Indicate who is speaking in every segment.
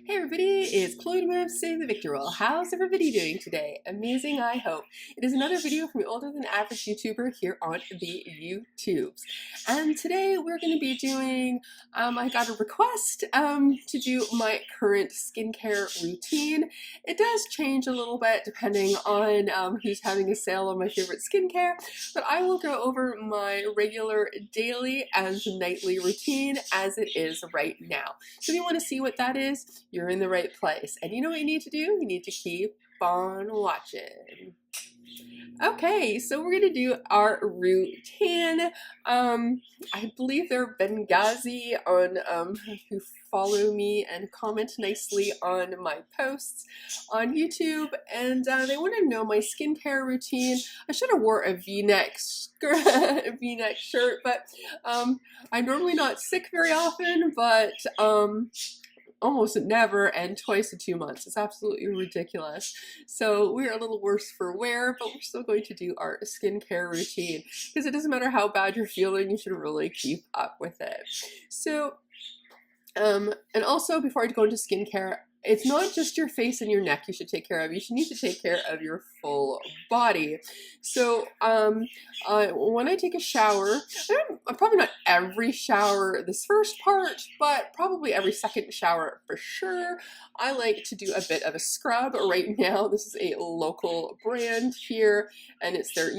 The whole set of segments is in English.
Speaker 1: Hey everybody, it's Chloe with Save the Victor Roll. How's everybody doing today? Amazing, I hope. It is another video from the older than average YouTuber here on the YouTubes. And today we're going to be doing, I got a request to do my current skincare routine. It does change a little bit depending on who's having a sale on my favorite skincare, but I will go over my regular daily and nightly routine as it is right now. So if you want to see what that is, you're in the right place. And you know what you need to do? You need to keep on watching. Okay, so we're gonna do our routine. I believe they're Benghazi on who follow me and comment nicely on my posts on YouTube, and they want to know my skincare routine. I should have wore a V-neck V-neck shirt, but I'm normally not sick very often, but almost never, and twice in 2 months. It's absolutely ridiculous. So we're a little worse for wear, but we're still going to do our skincare routine because it doesn't matter how bad you're feeling, you should really keep up with it. So, and also before I go into skincare, it's not just your face and your neck you should take care of. You should need to take care of your full body. So when I take a shower, probably not every shower this first part, but probably every second shower for sure, I like to do a bit of a scrub. Right now, this is a local brand here, and it's their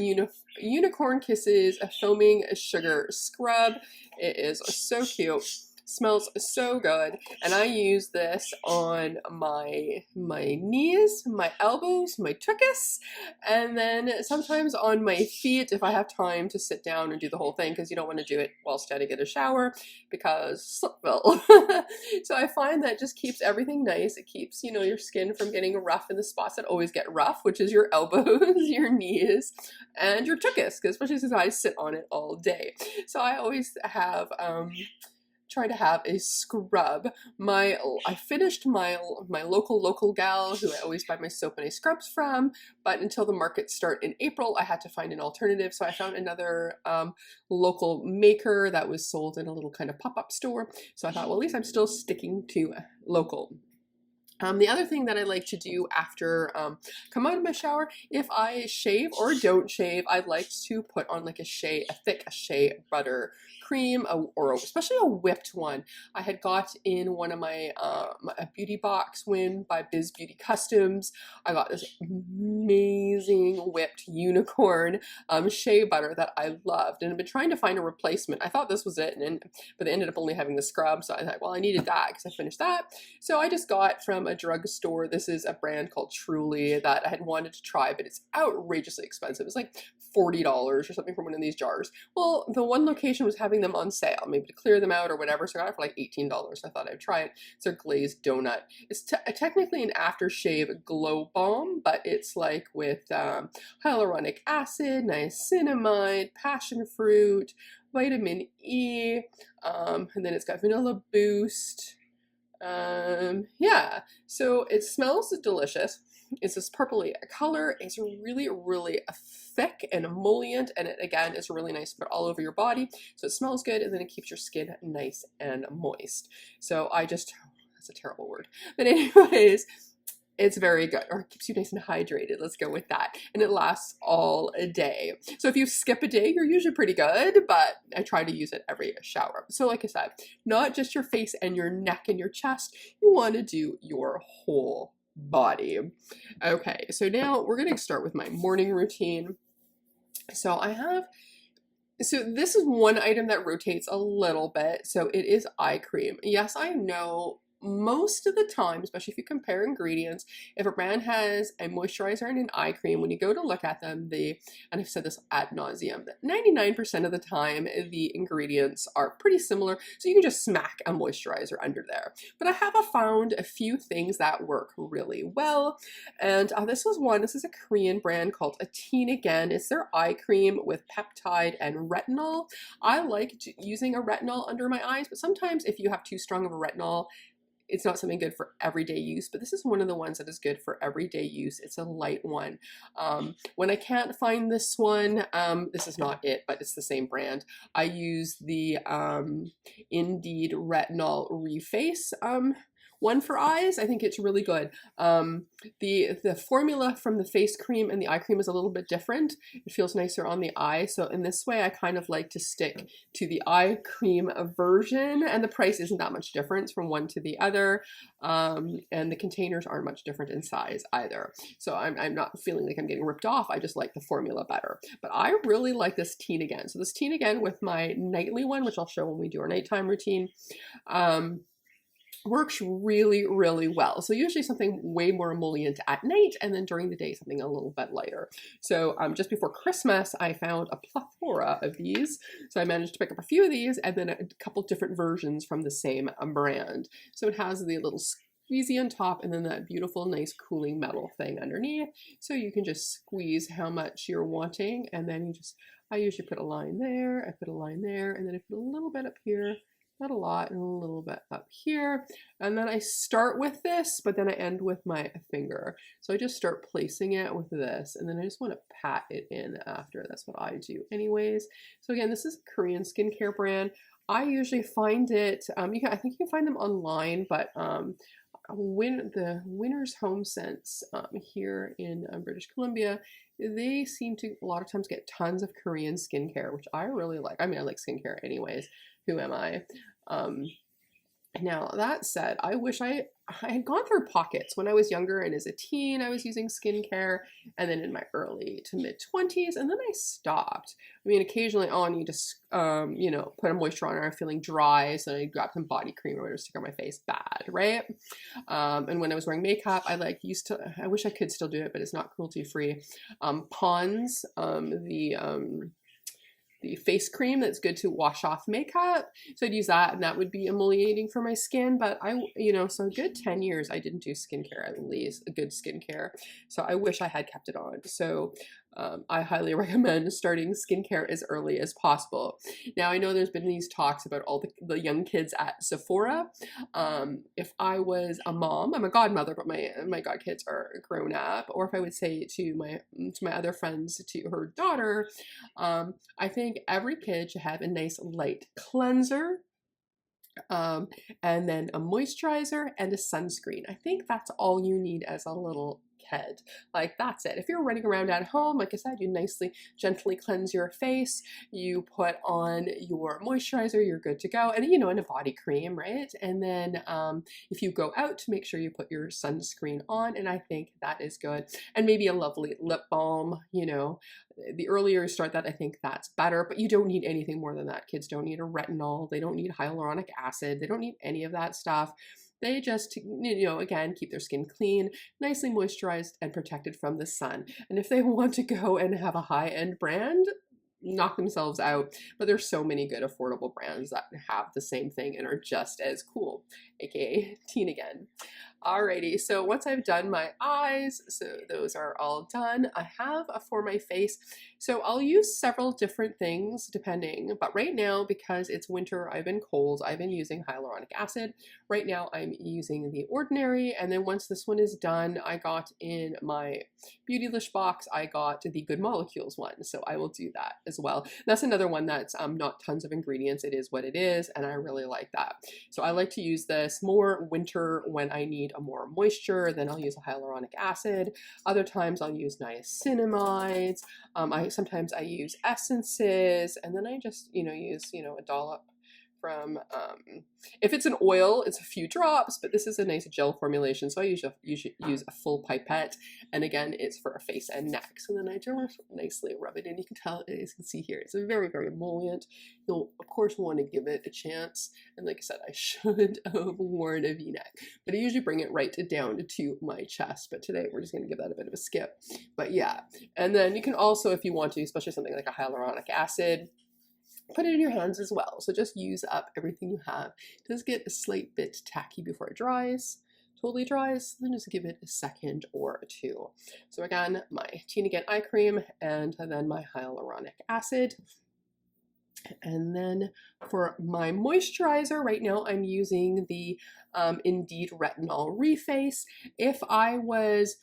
Speaker 1: Unicorn Kisses a Foaming Sugar Scrub. It is so cute. Smells so good, and I use this on my knees, my elbows, my tuchus, and then sometimes on my feet if I have time to sit down and do the whole thing, because you don't want to do it while standing in a shower because slip will. So I find that just keeps everything nice. It keeps, you know, your skin from getting rough in the spots that always get rough, which is your elbows, your knees, and your tuchus, because especially since I sit on it all day. So I always have try to have a scrub. I finished my local gal who I always buy my soap and I scrubs from, but until the markets start in April, I had to find an alternative. So I found another local maker that was sold in a little kind of pop-up store. So I thought, well, at least I'm still sticking to local. The other thing that I like to do after come out of my shower, if I shave or don't shave, I like to put on like a thick shea butter cream, or especially a whipped one. I had got in one of my a beauty box win by Biz Beauty Customs. I got this amazing whipped unicorn shea butter that I loved, and I've been trying to find a replacement. I thought this was it, but they ended up only having the scrub, so I thought, well, I needed that because I finished that. So I just got from a drugstore. This is a brand called Truly that I had wanted to try, but it's outrageously expensive. It's like $40 or something for one of these jars. Well, the one location was having them on sale, maybe to clear them out or whatever, so I got it for like $18. I thought I'd try it. It's their glazed donut. It's technically an aftershave glow balm, but it's like with hyaluronic acid, niacinamide, passion fruit, vitamin E, and then it's got vanilla boost. Yeah, so it smells delicious. It's this purpley color. It's really, really thick and emollient, and it again is really nice to put all over your body. So it smells good, and then it keeps your skin nice and moist. So that's a terrible word. But anyways, it's very good, or it keeps you nice and hydrated. Let's go with that. And it lasts all day. So if you skip a day, you're usually pretty good, but I try to use it every shower. So like I said, not just your face and your neck and your chest, you want to do your whole body. Okay, so now we're going to start with my morning routine. So this is one item that rotates a little bit. So it is eye cream. Yes, I know most of the time, especially if you compare ingredients, if a brand has a moisturizer and an eye cream, when you go to look at them, and I've said this ad nauseum, that 99% of the time the ingredients are pretty similar, so you can just smack a moisturizer under there. But I have found a few things that work really well, and this is a Korean brand called Ateen Again. It's their eye cream with peptide and retinol. I like using a retinol under my eyes, but sometimes if you have too strong of a retinol, it's not something good for everyday use, but this is one of the ones that is good for everyday use. It's a light one. When I can't find this one, this is not it, but it's the same brand. I use the Indeed Retinol Reface one for eyes, I think it's really good. The formula from the face cream and the eye cream is a little bit different. It feels nicer on the eye. So in this way, I kind of like to stick to the eye cream version, and the price isn't that much difference from one to the other. And the containers aren't much different in size either. So I'm not feeling like I'm getting ripped off. I just like the formula better. But I really like this Teen Again. So this Teen Again with my nightly one, which I'll show when we do our nighttime routine, works really, really well. So usually something way more emollient at night, and then during the day something a little bit lighter. So just before Christmas, I found a plethora of these. So I managed to pick up a few of these, and then a couple different versions from the same brand. So it has the little squeezy on top, and then that beautiful, nice cooling metal thing underneath. So you can just squeeze how much you're wanting, and then you just, I usually put a line there, I put a line there, and then I put a little bit up here. Not a lot, and a little bit up here. And then I start with this, but then I end with my finger. So I just start placing it with this, and then I just want to pat it in after. That's what I do anyways. So again, this is a Korean skincare brand. I usually find it, I think you can find them online, but the Winners Home Sense here in British Columbia, they seem to a lot of times get tons of Korean skincare, which I really like. I mean, I like skincare anyways. Who am I? Now that said, I wish I had gone through pockets. When I was younger and as a teen, I was using skincare, and then in my early to mid 20s, and then I stopped. I mean, occasionally, oh, I need to, you know, put a moisture on, or I'm feeling dry, so I grab some body cream or whatever to stick on my face. Bad, right? And when I was wearing makeup, I I wish I could still do it, but it's not cruelty free. Pond's, the face cream that's good to wash off makeup. So I'd use that, and that would be emollientating for my skin. But so a good 10 years I didn't do skincare, at least a good skincare. So I wish I had kept it on. So I highly recommend starting skincare as early as possible. Now I know there's been these talks about all the young kids at Sephora. If I was a mom, I'm a godmother, but my godkids are grown up, or if I would say to my other friends, to her daughter, I think every kid should have a nice light cleanser, and then a moisturizer and a sunscreen. I think that's all you need as a little kid. Like, that's it. If you're running around at home, like I said, you nicely, gently cleanse your face, you put on your moisturizer, you're good to go, and and a body cream, right? And then if you go out, make sure you put your sunscreen on, and I think that is good. And maybe a lovely lip balm, the earlier you start that, I think that's better, but you don't need anything more than that. Kids don't need a retinol, they don't need hyaluronic acid, they don't need any of that stuff. They just, again, keep their skin clean, nicely moisturized, and protected from the sun. And if they want to go and have a high-end brand, knock themselves out. But there's so many good affordable brands that have the same thing and are just as cool, aka Teen Again. Alrighty, so once I've done my eyes, so those are all done, I have for my face. So I'll use several different things depending, but right now, because it's winter, I've been cold, I've been using hyaluronic acid. Right now I'm using The Ordinary, and then once this one is done, I got in my Beautylish box, I got the Good Molecules one, so I will do that as well. That's another one that's not tons of ingredients, it is what it is, and I really like that. So I like to use this more winter when I need a more moisture, then I'll use a hyaluronic acid. Other times I'll use niacinamides. Sometimes I use essences, and then I just use a dollop from if it's an oil, it's a few drops, but this is a nice gel formulation, so I usually use a full pipette, and again, it's for a face and neck. So then I just nicely rub it in. You can tell, as you can see here, it's a very, very emollient. You'll of course want to give it a chance, and like I said, I should have worn a v-neck, but I usually bring it right down to my chest, but today we're just going to give that a bit of a skip. But yeah, and then you can also, if you want to, especially something like a hyaluronic acid, put it in your hands as well. So just use up everything you have. It does get a slight bit tacky before it totally dries, then just give it a second or two. So again, my Teen Again eye cream, and then my hyaluronic acid. And then for my moisturizer, right now I'm using the Indeed Retinol Reface. If I was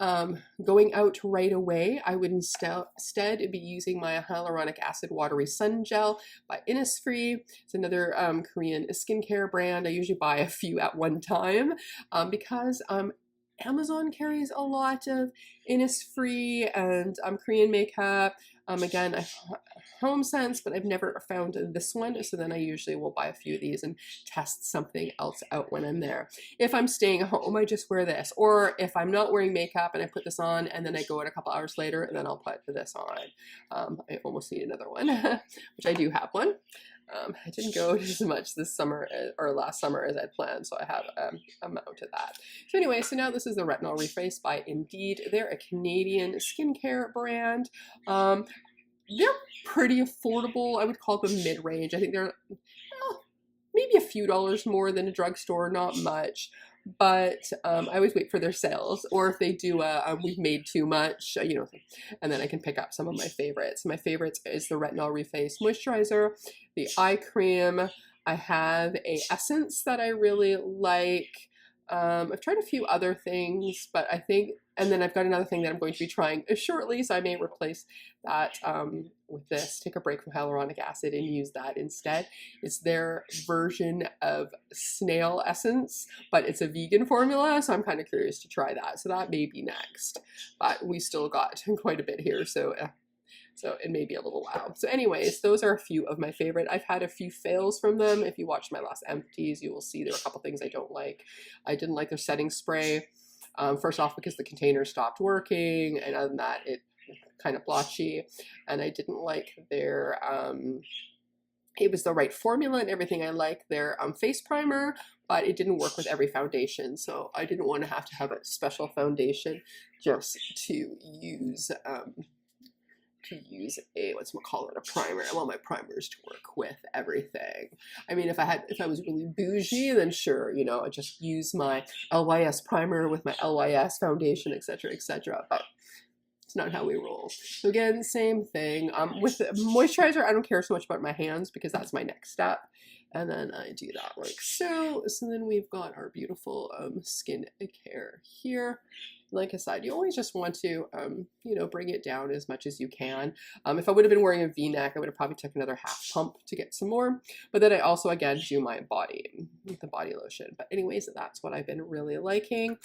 Speaker 1: going out right away, I would instead be using my hyaluronic acid watery sun gel by Innisfree. It's another Korean skincare brand. I usually buy a few at one time because Amazon carries a lot of Innisfree and Korean makeup. Again, I HomeSense, but I've never found this one, so then I usually will buy a few of these and test something else out when I'm there. If I'm staying home, I just wear this, or if I'm not wearing makeup and I put this on and then I go out a couple hours later and then I'll put this on. I almost need another one, which I do have one. I didn't go as much this summer or last summer as I'd planned, so I have a amount of that. So anyway, so now this is the Retinol Reface by Indeed. They're a Canadian skincare brand. They're pretty affordable. I would call them mid-range. I think they're maybe a few dollars more than a drugstore, not much. But I always wait for their sales, or if they do we've made too much, you know, and then I can pick up some of my favorites. My favorites is the Retinol Reface Moisturizer, the eye cream. I have a essence that I really like. I've tried a few other things, but I think, and then I've got another thing that I'm going to be trying shortly, so I may replace that with this, take a break from hyaluronic acid and use that instead. It's their version of snail essence, but it's a vegan formula, so I'm kind of curious to try that. So that may be next, but we still got quite a bit here, so it may be a little while. So anyways, those are a few of my favorite. I've had a few fails from them. If you watch my last empties, you will see there are a couple things I don't like. I didn't like their setting spray. First off, because the container stopped working, and other than that, it kind of blotchy. And I didn't like their, it was the right formula and everything. I like their face primer, but it didn't work with every foundation. So I didn't want to have a special foundation just to use a a primer. I want my primers to work with everything. I mean, if I was really bougie, then sure, you know, I just use my LYS primer with my LYS foundation, etc., etc. But it's not how we roll. So again, same thing. With the moisturizer, I don't care so much about my hands because that's my next step. And then I do that like so. So then we've got our beautiful skin care here. Like I said, you always just want to, you know, bring it down as much as you can. If I would have been wearing a V-neck, I would have probably took another half pump to get some more. But then I also, again, do my body with the body lotion. But anyways, that's what I've been really liking.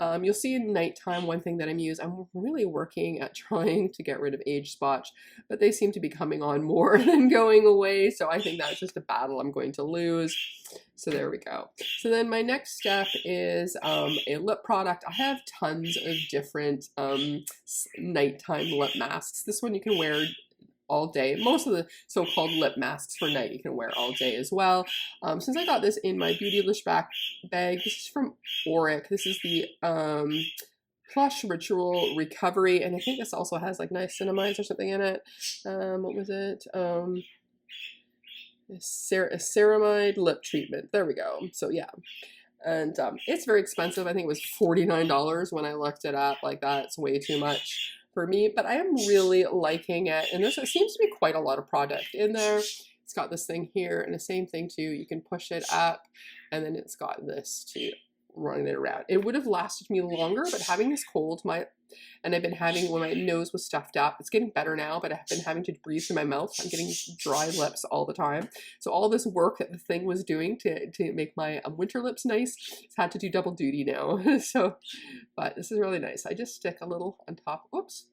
Speaker 1: You'll see in nighttime, one thing that I'm really working at trying to get rid of age spots, but they seem to be coming on more than going away. So I think that's just a battle I'm going to lose. So there we go. So then my next step is a lip product. I have tons of different nighttime lip masks. This one you can wear all day. Most of the so-called lip masks for night you can wear all day as well. Since I got this in my Beautylish bag, this is from Auric. This is the Plush Ritual Recovery, and I think this also has like niacinamides or something in it. What was it? Ceramide lip treatment. There we go. So yeah. And it's very expensive. I think it was $49 when I looked it up. Like, that's way too much for me, but I am really liking it. And there seems to be quite a lot of product in there. It's got this thing here, and the same thing too. You can push it up, and then it's got this to run it around. It would have lasted me longer, but having this cold, and I've been having, when my nose was stuffed up, it's getting better now, but I've been having to breathe through my mouth. I'm getting dry lips all the time. So all this work that the thing was doing to make my winter lips nice, it's had to do double duty now. So, but this is really nice. I just stick a little on top, whoops,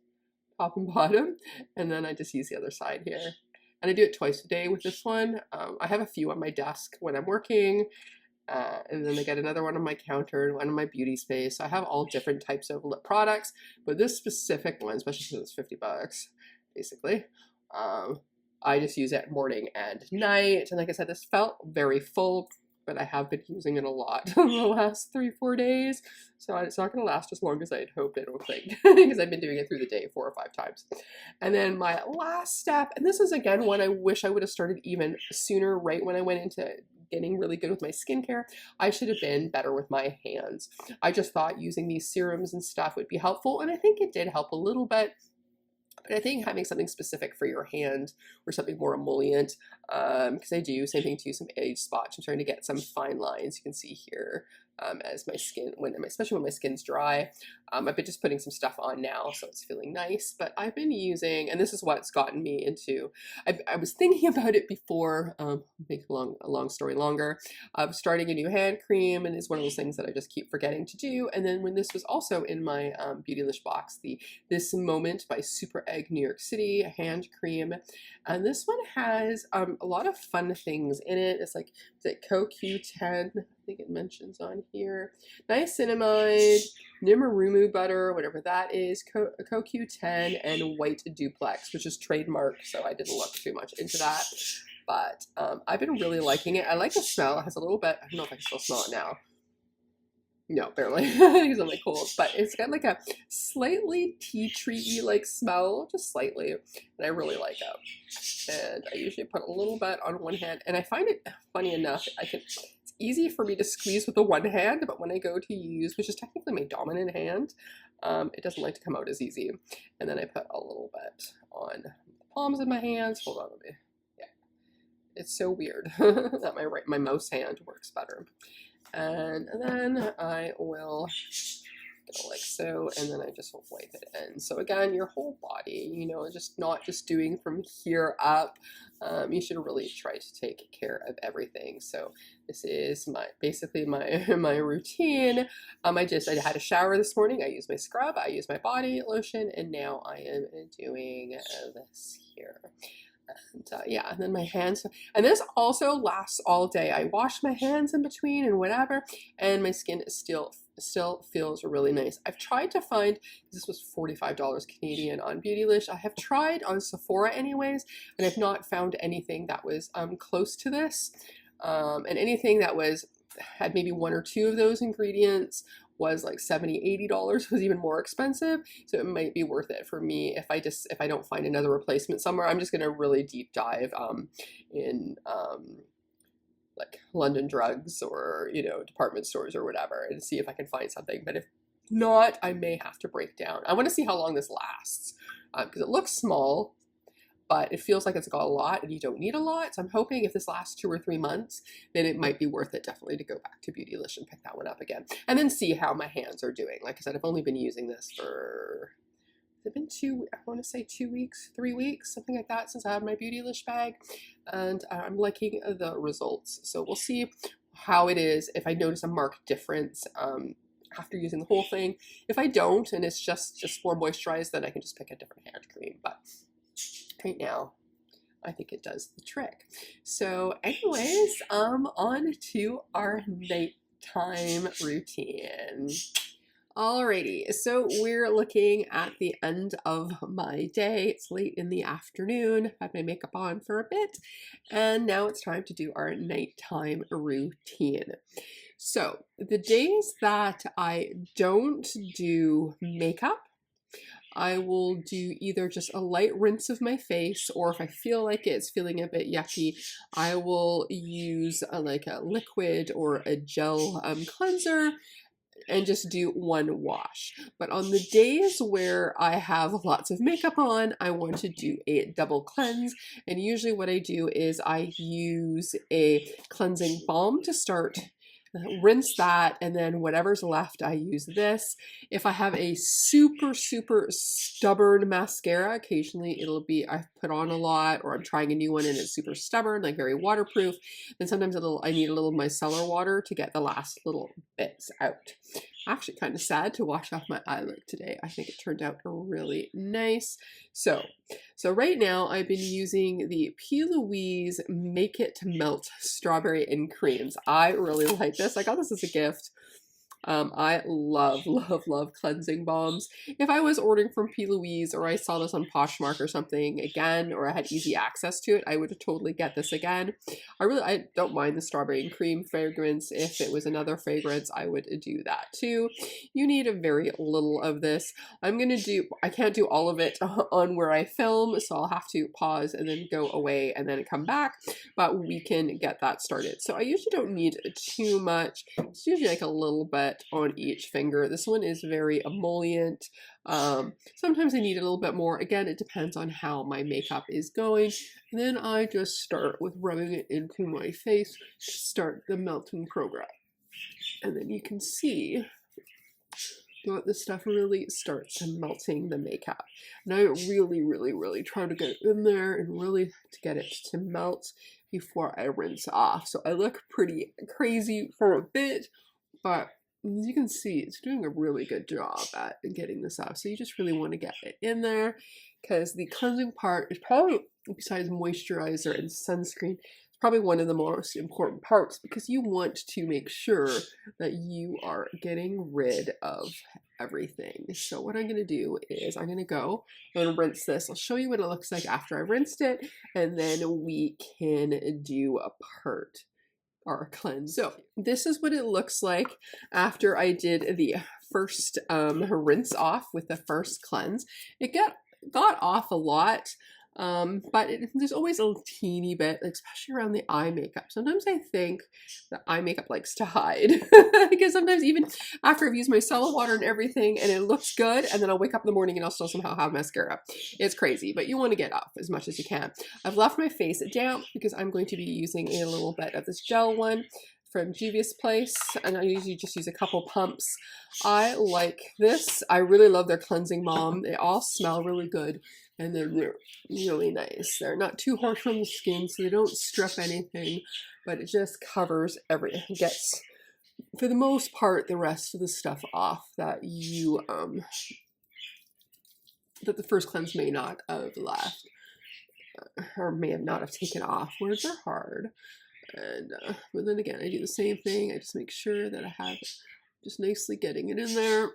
Speaker 1: top and bottom, and then I just use the other side here. And I do it twice a day with this one. I have a few on my desk when I'm working. And then I get another one on my counter and one in my beauty space. So I have all different types of lip products, but this specific one, especially because it's $50, basically, I just use it morning and night. And like I said, this felt very full, but I have been using it a lot in the last 3-4 days. So it's not going to last as long as I had hoped, I don't think, because I've been doing it through the day 4 or 5 times. And then my last step, and this is again one I wish I would have started even sooner, right when I went into getting really good with my skincare. I should have been better with my hands. I just thought using these serums and stuff would be helpful, and I think it did help a little bit. But I think having something specific for your hand or something more emollient, because I do, same thing too, some age spots. I'm trying to get some fine lines you can see here. as my skin, especially when my skin's dry. I've been just putting some stuff on now, so it's feeling nice. But I've been using, and this is what's gotten me into, I was thinking about it before, make a long story longer, of starting a new hand cream, and it's one of those things that I just keep forgetting to do. And then when this was also in my Beautylish box, the This Moment by Super Egg New York City hand cream, and this one has a lot of fun things in it. It's like, is it CoQ10? I think it mentions on here. Niacinamide, Nimarumu butter, whatever that is, CoQ10, and white duplex, which is trademarked, so I didn't look too much into that. But I've been really liking it. I like the smell. It has a little bit, I don't know if I can still smell it now. No, barely, because I'm like cold, but it's got like a slightly tea tree like smell, just slightly, and I really like it. And I usually put a little bit on one hand, and I find it, funny enough, it's easy for me to squeeze with the one hand, but when I go to use, which is technically my dominant hand, it doesn't like to come out as easy. And then I put a little bit on the palms of my hands. Hold on, let me, yeah. It's so weird that my mouse hand works better. And then I will go like so, and then I just wipe it in. So again, your whole body, you know, just not just doing from here up. You should really try to take care of everything. So this is basically my routine. I had a shower this morning. I used my scrub, I used my body lotion, and now I am doing this here. And yeah, and then my hands, and this also lasts all day. I wash my hands in between and whatever, and my skin is still feels really nice. I've tried to find, this was $45 Canadian on Beautylish. I have tried on Sephora anyways, and I've not found anything that was close to this. And anything that had maybe one or two of those ingredients was like $70, $80, was even more expensive. So it might be worth it for me if I don't find another replacement somewhere. I'm just gonna really deep dive in like London Drugs or, you know, department stores or whatever, and see if I can find something. But if not, I may have to break down. I want to see how long this lasts, because it looks small, but it feels like it's got a lot, and you don't need a lot. So I'm hoping if this lasts 2 or 3 months, then it might be worth it definitely to go back to Beautylish and pick that one up again. And then see how my hands are doing. Like I said, I've only been using this for, it's been I want to say 2 weeks, 3 weeks, something like that, since I had my Beautylish bag. And I'm liking the results. So we'll see how it is, if I notice a marked difference after using the whole thing. If I don't, and it's just more moisturized, then I can just pick a different hand cream. But right now, I think it does the trick. So anyways, on to our nighttime routine. Alrighty, so we're looking at the end of my day. It's late in the afternoon. I had my makeup on for a bit, and now it's time to do our nighttime routine. So the days that I don't do makeup, I will do either just a light rinse of my face, or if I feel like it's feeling a bit yucky, I will use like a liquid or a gel cleanser and just do one wash. But on the days where I have lots of makeup on, I want to do a double cleanse. And usually what I do is I use a cleansing balm to start, rinse that, and then whatever's left, I use this. If I have a super stubborn mascara, occasionally it'll be I've put on a lot, or I'm trying a new one and it's super stubborn, like very waterproof, then sometimes I need a little micellar water to get the last little bits out. Actually kind of sad to wash off my eye look today. I think it turned out really nice. So right now I've been using the P. Louise Make It Melt Strawberry and Creams. I really like this. I got this as a gift. I love cleansing balms. If I was ordering from P. Louise, or I saw this on Poshmark or something again, or I had easy access to it, I would totally get this again. I don't mind the strawberry and cream fragrance. If it was another fragrance, I would do that too. You need a very little of this. I can't do all of it on where I film, so I'll have to pause and then go away and then come back, but we can get that started. So I usually don't need too much. It's usually like a little bit on each finger. This one is very emollient. Sometimes I need a little bit more. Again, it depends on how my makeup is going. And then I just start with rubbing it into my face to start the melting program. And then you can see that this stuff really starts melting the makeup. And I really try to get it in there and really to get it to melt before I rinse off. So I look pretty crazy for a bit, but as you can see, it's doing a really good job at getting this off. So you just really want to get it in there, because the cleansing part is probably, besides moisturizer and sunscreen, probably one of the most important parts, because you want to make sure that you are getting rid of everything. So what I'm going to do is I'm going to go and rinse this. I'll show you what it looks like after I rinsed it, and then we can do a part or cleanse. So this is what it looks like after I did the first rinse off with the first cleanse. It got off a lot. But there's always a teeny bit, especially around the eye makeup. Sometimes I think that eye makeup likes to hide because sometimes even after I've used my micellar water and everything and it looks good, and then I'll wake up in the morning and I'll still somehow have mascara. It's crazy, but you want to get off as much as you can. I've left my face damp because I'm going to be using a little bit of this gel one from Juvia's Place, and I usually just use a couple pumps. I like this. I really love their cleansing balm. They all smell really good, and they're really nice. They're not too harsh on the skin, so they don't strip anything, but it just covers everything. It gets, for the most part, the rest of the stuff off that you that the first cleanse may not have left, or may have not have taken off. Words are hard. And but then again, I do the same thing. I just make sure that I have it just nicely getting it in there.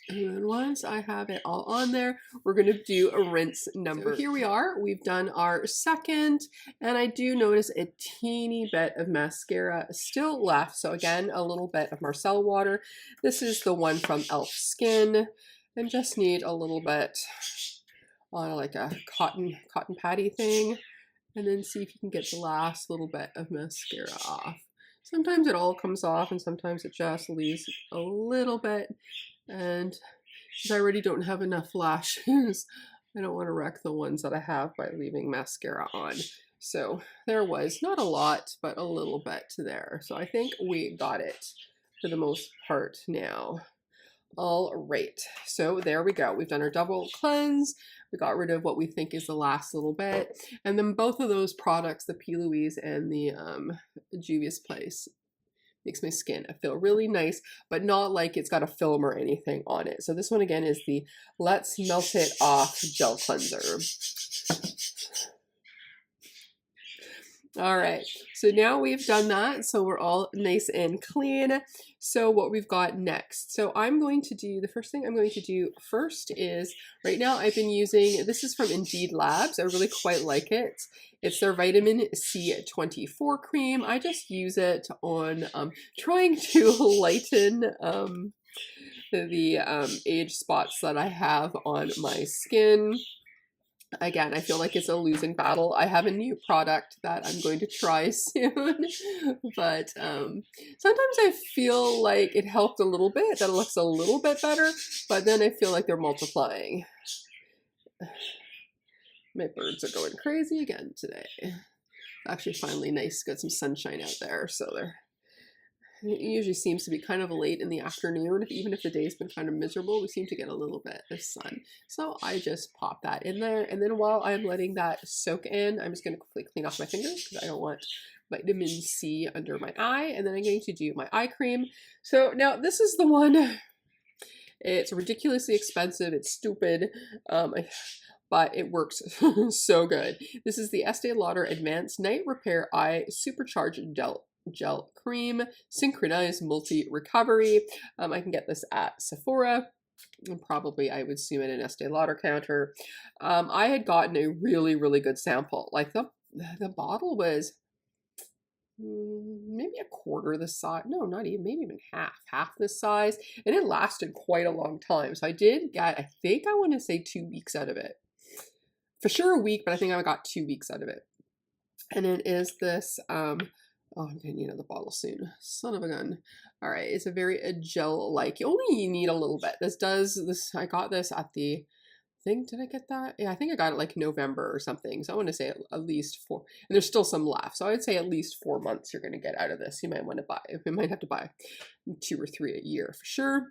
Speaker 1: And then once I have it all on there, we're going to do a rinse number. So here we are. We've done our second, and I do notice a teeny bit of mascara still left. So again, a little bit of micellar water. This is the one from e.l.f. Skin, and just need a little bit on like a cotton patty thing. And then see if you can get the last little bit of mascara off. Sometimes it all comes off, and sometimes it just leaves a little bit. And since I already don't have enough lashes, I don't want to wreck the ones that I have by leaving mascara on. So there was not a lot, but a little bit there. So I think we got it for the most part now. All right, so there we go. We've done our double cleanse. We got rid of what we think is the last little bit. And then both of those products, the P. Louise and the Juvia's Place, makes my skin feel really nice, but not like it's got a film or anything on it. So this one again is the Let's Melt It Off Gel Cleanser. All right, so now we've done that, so we're all nice and clean. So what we've got next. So I'm going to do, the first thing I'm going to do first is, right now I've been using, this is from Indeed Labs. I really quite like it. It's their vitamin C24 cream. I just use it on trying to lighten the age spots that I have on my skin. Again, I feel like it's a losing battle. I have a new product that I'm going to try soon, but sometimes I feel like it helped a little bit, that it looks a little bit better, but then I feel like they're multiplying. My birds are going crazy again today. Actually, finally nice, got some sunshine out there, so it usually seems to be kind of late in the afternoon. Even if the day's been kind of miserable, we seem to get a little bit of sun. So I just pop that in there. And then while I'm letting that soak in, I'm just going to quickly clean off my fingers because I don't want vitamin C under my eye. And then I'm going to do my eye cream. So now this is the one. It's ridiculously expensive. It's stupid. But it works so good. This is the Estee Lauder Advanced Night Repair Eye Supercharged Gel Cream Synchronized Multi Recovery. I can get this at Sephora, and probably I would assume at an Estee Lauder counter. I had gotten a really good sample. Like the bottle was maybe a quarter the size. No, not even, maybe even half this size, and it lasted quite a long time. So I did get, I think I want to say 2 weeks out of it. For sure a week, but I think I got 2 weeks out of it. And it is this oh, I'm gonna need another bottle soon. Son of a gun. All right, it's a very gel-like. You only need a little bit. I got this at the think, did I get that? Yeah, I think I got it like November or something. So I want to say at least 4, and there's still some left. So I would say at least 4 months you're going to get out of this. You might want to buy, you might have to buy 2 or 3 a year for sure.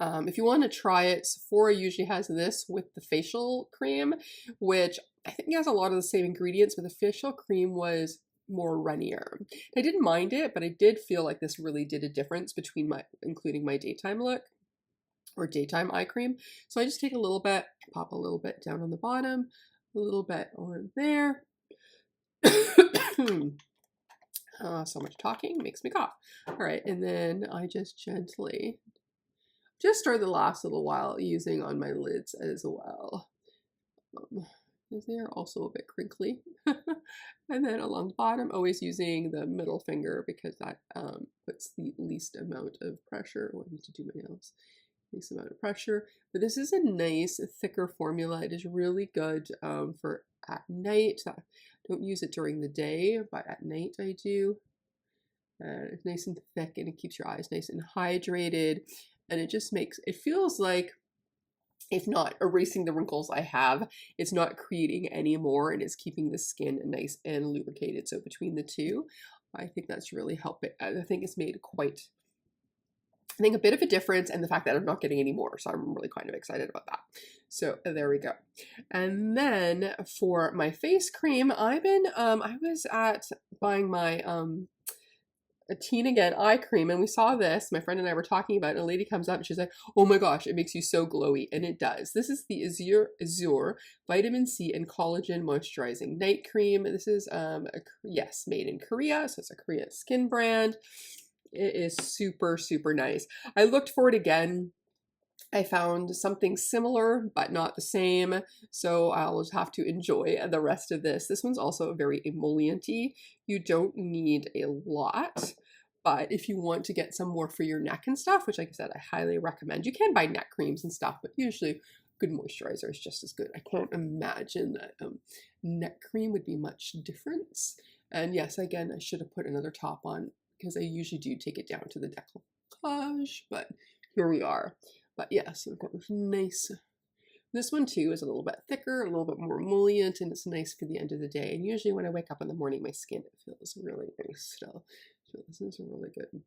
Speaker 1: If you want to try it, Sephora usually has this with the facial cream, which I think has a lot of the same ingredients, but the facial cream was more runnier. I didn't mind it, but I did feel like this really did a difference between including my daytime look or daytime eye cream. So I just take a little bit, pop a little bit down on the bottom, a little bit on there. So much talking makes me cough. All right, and then I just gently just start the last little while using on my lids as well. Because they are also a bit crinkly. And then along the bottom, always using the middle finger because that puts the least amount of pressure. Oh, I need to do my nails. Least amount of pressure. But this is a nice, thicker formula. It is really good for at night. I don't use it during the day, but at night I do. It's nice and thick, and it keeps your eyes nice and hydrated. And it just makes, it feels like, if not erasing the wrinkles I have, it's not creating any more, and it's keeping the skin nice and lubricated. So between the two, I think that's really helped it. I think it's made quite, I think, a bit of a difference, and the fact that I'm not getting any more. So I'm really kind of excited about that. So there we go. And then for my face cream, I've been, I was at buying my, a Teen Again eye cream, and we saw this, my friend and I were talking about it, and a lady comes up and she's like, oh my gosh, it makes you so glowy. And it does. This is the Azure Vitamin C and Collagen Moisturizing Night Cream. This is, yes, made in Korea, so it's a Korean skin brand. It is super, super nice. I looked for it again. I found something similar, but not the same. So I'll just have to enjoy the rest of this. This one's also very emollient-y. You don't need a lot, but if you want to get some more for your neck and stuff, which like I said, I highly recommend. You can buy neck creams and stuff, but usually good moisturizer is just as good. I can't imagine that neck cream would be much different. And yes, again, I should have put another top on because I usually do take it down to the décolletage, but here we are. But yes, I've got this nice, this one too is a little bit thicker, a little bit more emollient, and it's nice for the end of the day. And usually when I wake up in the morning, my skin feels really nice still. So this is really good.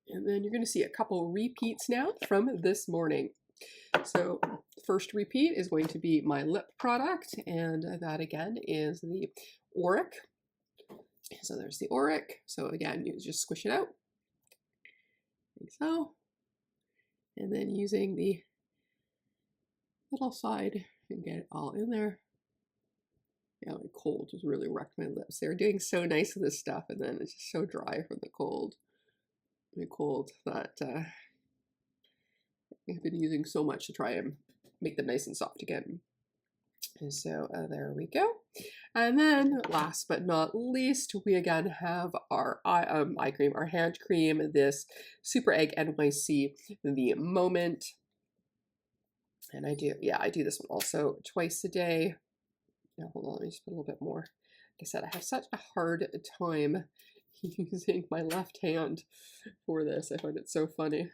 Speaker 1: And then you're going to see a couple repeats now from this morning. So the first repeat is going to be my lip product, and that again is the Auric. So there's the Auric. So again, you just squish it out, like so. And then using the little side and get it all in there. Yeah, my cold just really wrecked my lips. They're doing so nice with this stuff, and then it's just so dry from the cold. The cold that I've been using so much to try and make them nice and soft again. And so there we go. And then last but not least, we again have our eye cream, our hand cream, this Super Egg NYC, the Moment. And I do this one also twice a day. Now hold on, let me just put a little bit more. Like I said, I have such a hard time using my left hand for this. I find it so funny.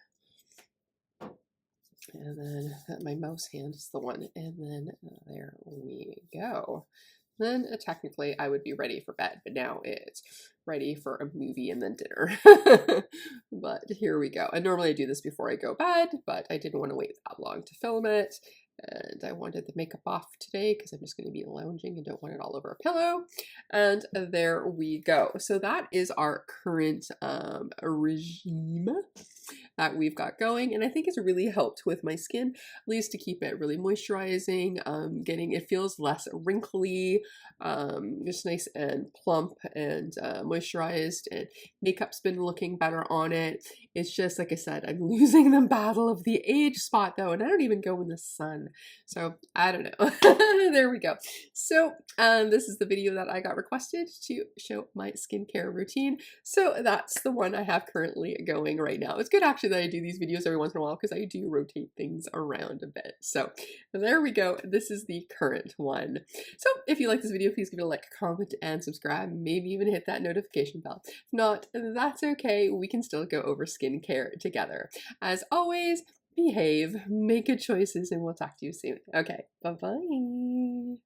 Speaker 1: And then my mouse hand is the one, and then there we go. Then technically I would be ready for bed, but now it's ready for a movie and then dinner. But here we go. And normally I do this before I go bed, but I didn't want to wait that long to film it. And I wanted the makeup off today because I'm just going to be lounging and don't want it all over a pillow. And there we go. So that is our current regime that we've got going, and I think it's really helped with my skin, at least to keep it really moisturizing, it feels less wrinkly, just nice and plump and moisturized, and makeup's been looking better on it. It's just, like I said, I'm losing the battle of the age spot though, and I don't even go in the sun, so I don't know. There we go. So this is the video that I got requested to show my skincare routine, so that's the one I have currently going right now. It's good actually that I do these videos every once in a while because I do rotate things around a bit. So there we go. This is the current one. So if you like this video, please give it a like, comment, and subscribe. Maybe even hit that notification bell. If not, that's okay. We can still go over skincare together. As always, behave, make good choices, and we'll talk to you soon. Okay, bye-bye.